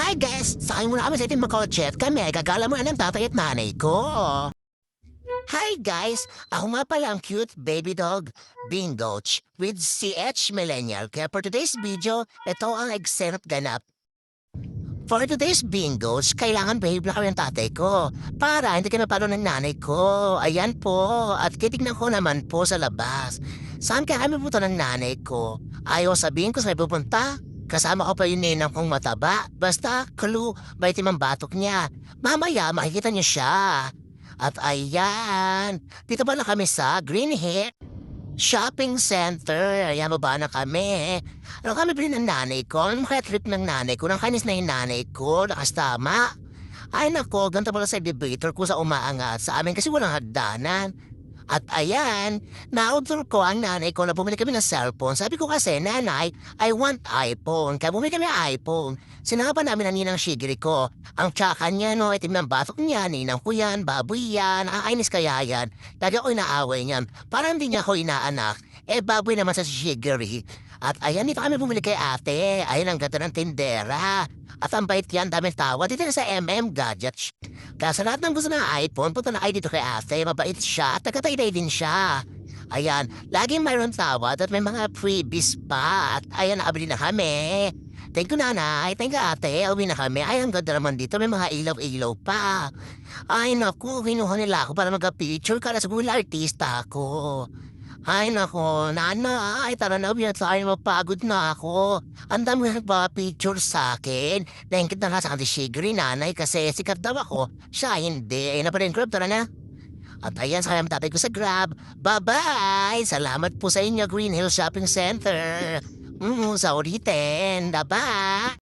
Hi guys! Sakay muna kami sa itim makotse at kami ay gagala muna ng tatay at nanay ko. Hi guys! Ako nga pala ang cute baby dog, Bingoch, with CH Millennial. Kaya for today's video, ito ang eksena at ganap. For today's Bingoch, kailangan behave na kami ng tatay ko para hindi kami mapalo ng nanay ko. Ayan po. At titignan ko naman po sa labas. Saan kaya kami pupunta ng nanay ko? Ayaw sabihin ko saan may pupunta. Kasama ko pa yung ninang kong mataba. Basta, clue, may timang batok niya. Mamaya, makikita niyo siya. At ayan, dito pala kami sa Green Hill Shopping Center. Ayan, baba na kami. Ano kami bilhin ng nanay ko? Ano kaya trip ng nanay ko? Nang kainis na yung nanay ko. Nakastama. Ay nako, ganito pala sa elevator ko sa umaangat sa amin kasi walang hagdanan. At ayan, na-order ko ang nanay ko na bumili kami ng cellphone. Sabi ko kasi, nanay, I want iPhone. Kaya bumili kami ng iPhone. Sinapa namin ang ninang shigiri ko. Ang tsaka niya, no, itim ng batok niya, ninang ko yan, baboy yan, nakakainis kaya yan. Lagi ako inaaway niyan. Parang hindi niya ako inaanak. Eh, baboy naman sa shigiri. At ayan, dito kami bumili kay ate. Ayan ang ganda ng tindera. At ang bait yan, daming tawa. Dito na sa MM Gadgets. Kaya sa lahat ng gusto ng iPhone, punta na kayo dito kay ate. Mabait siya at tagatayday din siya. Ayan, laging mayroon tawad at may mga freebies pa. At ayan, nakabili na kami. Thank you, nanay. Thank you, ate. Uwi na kami. Ay, ang ganda naman dito. May mga ilaw-ilaw pa. Ay, naku. Kinuha nila ako para mag-picture. Kala siguro artista ako. Ay, nako, nanay, tara na, biya tayo, mapagod na ako. Ang dami nagpa-picture sa akin. Thank you na nga sa kanti Shigri, nanay, kasi sikat daw ako. Siya, hindi. Eh, naparin Grab, tara na. At ayan, sa kayang tatay ko sa Grab. Bye-bye! Salamat po sa inyo, Green Hill Shopping Center. Sa ulitin. Bye-bye!